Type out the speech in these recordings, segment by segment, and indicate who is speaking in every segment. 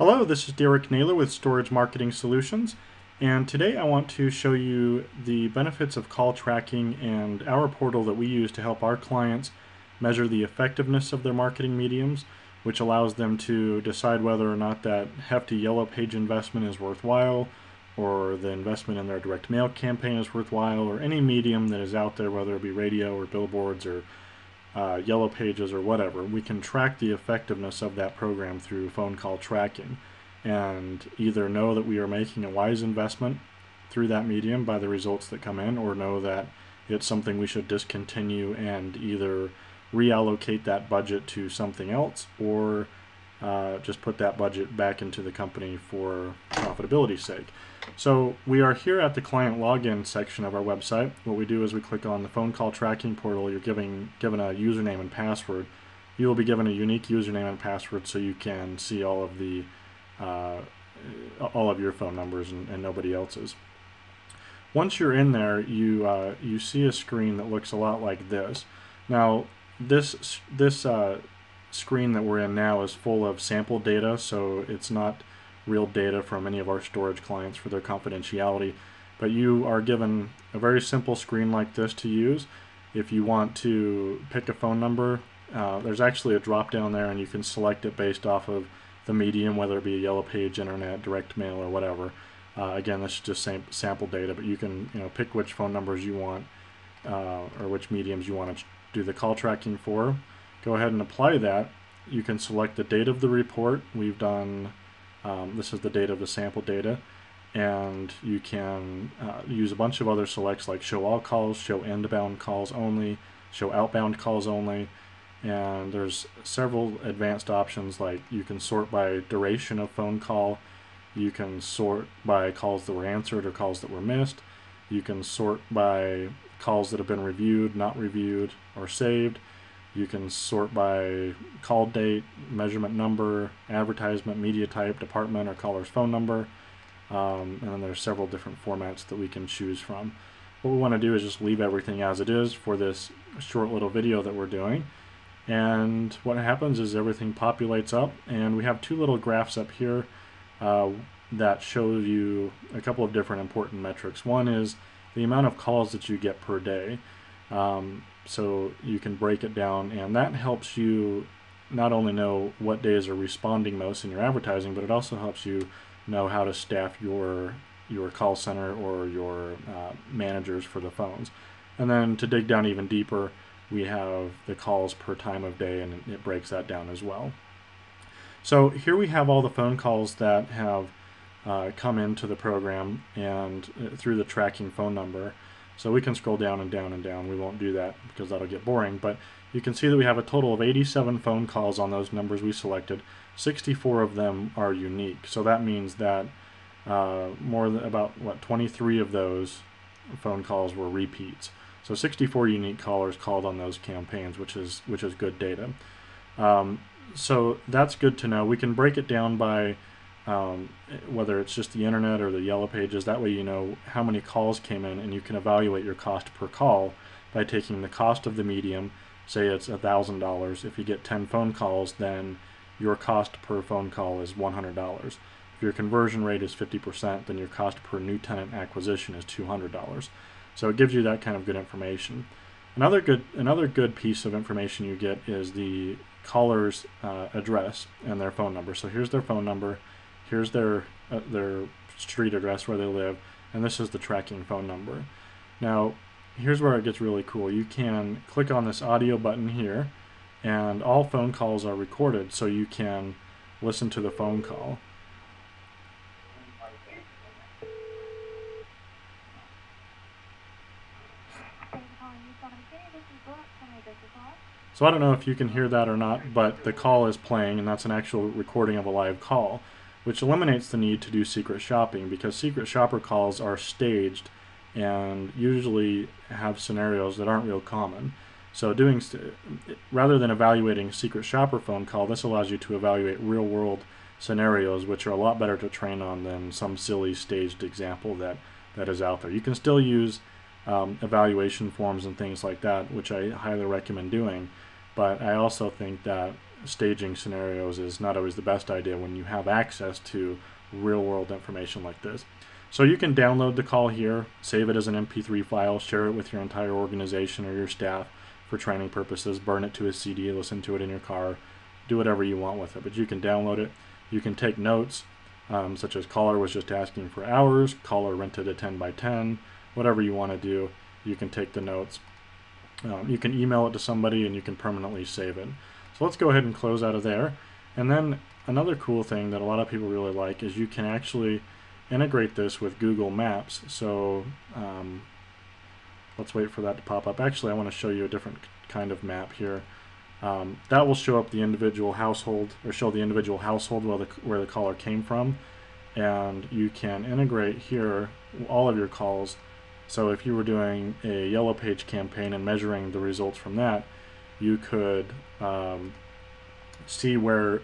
Speaker 1: Hello, this is Derek Naylor with Storage Marketing Solutions, and today I want to show you the benefits of call tracking and our portal that we use to help our clients measure the effectiveness of their marketing mediums, which allows them to decide whether or not that hefty yellow page investment is worthwhile, or the investment in their direct mail campaign is worthwhile, or any medium that is out there, whether it be radio or billboards or yellow pages or whatever. We can track the effectiveness of that program through phone call tracking and either know that we are making a wise investment through that medium by the results that come in, or know that it's something we should discontinue and either reallocate that budget to something else, or just put that budget back into the company for profitability's sake. So we are here at the client login section of our website. What we do is we click on the phone call tracking portal. You're given a username and password. You will be given a unique username and password so you can see all of your phone numbers and nobody else's. Once you're in there, you see a screen that looks a lot like this. Now, this screen that we're in now is full of sample data, so it's not real data from any of our storage clients for their confidentiality, but you are given a very simple screen like this to use. If you want to pick a phone number, there's actually a drop down there, and you can select it based off of the medium, whether it be a yellow page, internet, direct mail, or whatever. Again, this is just sample data, but you can pick which phone numbers you want or which mediums you want to do the call tracking for. Go ahead and apply that. You can select the date of the report. We've done this is the date of the sample data, and you can use a bunch of other selects like show all calls, show inbound calls only, show outbound calls only, and there's several advanced options like you can sort by duration of phone call, you can sort by calls that were answered or calls that were missed, you can sort by calls that have been reviewed, not reviewed, or saved. You can sort by call date, measurement number, advertisement, media type, department, or caller's phone number. And then there's several different formats that we can choose from. What we want to do is just leave everything as it is for this short little video that we're doing. And what happens is everything populates up, and we have two little graphs up here that show you a couple of different important metrics. One is the amount of calls that you get per day. So you can break it down, and that helps you not only know what days are responding most in your advertising, but it also helps you know how to staff your call center or your managers for the phones. And then to dig down even deeper, we have the calls per time of day, and it breaks that down as well. So here we have all the phone calls that have come into the program and through the tracking phone number. So we can scroll down and down and down. We won't do that because that'll get boring, but you can see that we have a total of 87 phone calls on those numbers we selected. 64 of them are unique. So that means that more than about 23 of those phone calls were repeats. So 64 unique callers called on those campaigns, which is good data. So that's good to know. We can break it down by whether it's just the internet or the yellow pages. That way you know how many calls came in, and you can evaluate your cost per call by taking the cost of the medium. Say it's $1,000. If you get 10 phone calls, then your cost per phone call is $100. If your conversion rate is 50%, then your cost per new tenant acquisition is $200. So it gives you that kind of good information. Another good piece of information you get is the caller's address and their phone number. So here's their phone number, here's their street address where they live, and this is the tracking phone number. Now, here's where it gets really cool. You can click on this audio button here, and all phone calls are recorded, so you can listen to the phone call. So I don't know if you can hear that or not, but the call is playing, and that's an actual recording of a live call, which eliminates the need to do secret shopping, because secret shopper calls are staged and usually have scenarios that aren't real common. So rather than evaluating a secret shopper phone call, this allows you to evaluate real world scenarios, which are a lot better to train on than some silly staged example that is out there. You can still use evaluation forms and things like that, which I highly recommend doing. But I also think that staging scenarios is not always the best idea when you have access to real world information like this. So you can download the call here, save it as an MP3 file, share it with your entire organization or your staff for training purposes, burn it to a CD, listen to it in your car, do whatever you want with it. But you can download it. You can take notes, such as caller was just asking for hours, caller rented a 10 by 10, whatever you want to do, you can take the notes. You can email it to somebody and you can permanently save it. So let's go ahead and close out of there. And then another cool thing that a lot of people really like is you can actually integrate this with Google Maps. So let's wait for that to pop up. Actually, I want to show you a different kind of map here. That will show up the individual household, or show the individual household where the caller came from. And you can integrate here all of your calls. So if you were doing a Yellow Page campaign and measuring the results from that, you could see where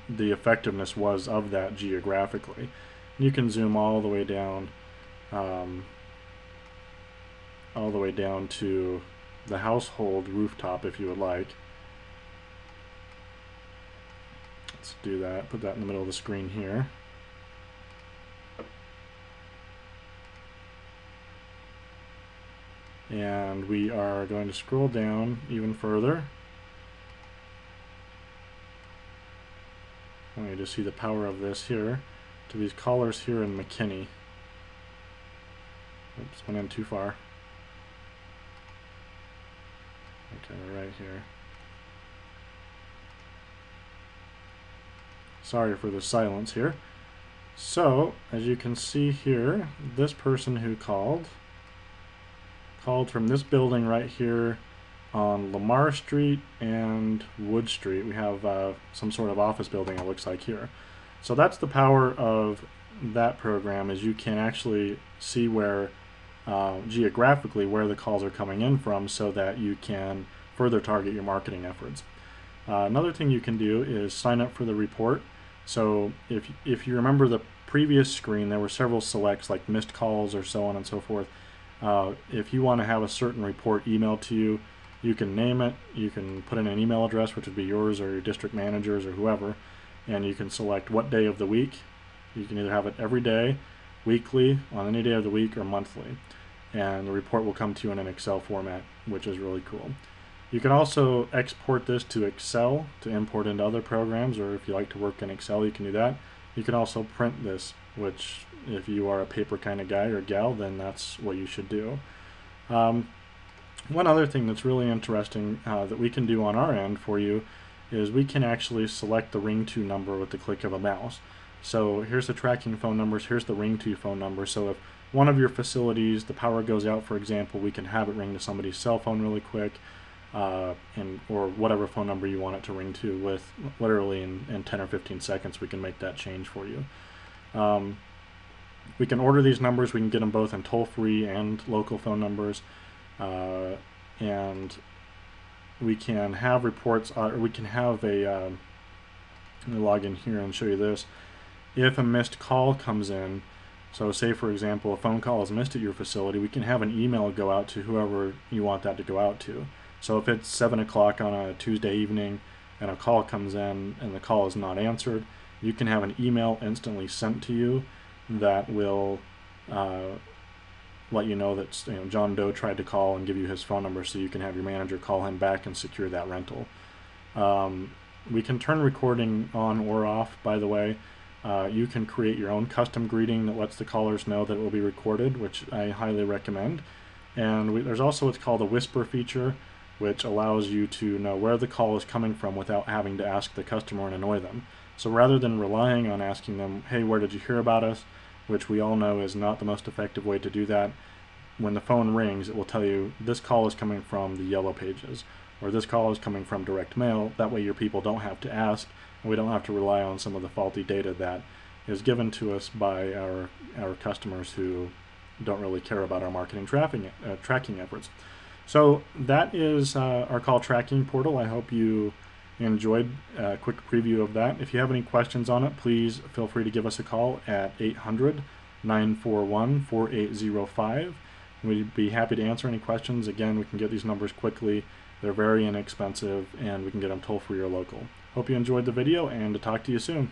Speaker 1: the effectiveness was of that geographically. You can zoom all the way down to the household rooftop if you would like. Let's do that, put that in the middle of the screen here. And we are going to scroll down even further. I want you to see the power of this here to these callers here in McKinney. Oops, went in too far. Okay, we're right here. Sorry for the silence here. So, as you can see here, this person who called from this building right here on Lamar Street and Wood Street. We have some sort of office building, it looks like here. So that's the power of that program, is you can actually see where geographically where the calls are coming in from, so that you can further target your marketing efforts. Another thing you can do is sign up for the report. So if you remember the previous screen, there were several selects like missed calls or so on and so forth. If you want to have a certain report emailed to you, you can name it, you can put in an email address, which would be yours or your district managers or whoever, and you can select what day of the week. You can either have it every day, weekly, on any day of the week, or monthly. And the report will come to you in an Excel format, which is really cool. You can also export this to Excel to import into other programs, or if you like to work in Excel, you can do that. You can also print this, which if you are a paper kind of guy or gal, then that's what you should do. One other thing that's really interesting that we can do on our end for you is we can actually select the ring to number with the click of a mouse. So here's the tracking phone numbers, here's the ring to phone number. So if one of your facilities, the power goes out, for example, we can have it ring to somebody's cell phone really quick, or whatever phone number you want it to ring to, with literally in 10 or 15 seconds we can make that change for you. We can order these numbers, we can get them both in toll-free and local phone numbers, and we can have reports, or we can have a, let me log in here and show you this. If a missed call comes in, so say for example a phone call is missed at your facility, we can have an email go out to whoever you want that to go out to. So if it's 7 o'clock on a Tuesday evening and a call comes in and the call is not answered, you can have an email instantly sent to you that will let you know that John Doe tried to call and give you his phone number, so you can have your manager call him back and secure that rental. We can turn recording on or off, by the way. You can create your own custom greeting that lets the callers know that it will be recorded, which I highly recommend. And there's also what's called a whisper feature, which allows you to know where the call is coming from without having to ask the customer and annoy them. So rather than relying on asking them, hey, where did you hear about us, which we all know is not the most effective way to do that, when the phone rings, it will tell you this call is coming from the Yellow Pages, or this call is coming from direct mail. That way your people don't have to ask, and we don't have to rely on some of the faulty data that is given to us by our customers who don't really care about our marketing tracking efforts. So that is our call tracking portal. I hope you enjoyed a quick preview of that. If you have any questions on it, please feel free to give us a call at 800-941-4805. We'd be happy to answer any questions. Again, we can get these numbers quickly. They're very inexpensive, and we can get them toll-free or local. Hope you enjoyed the video, and to talk to you soon.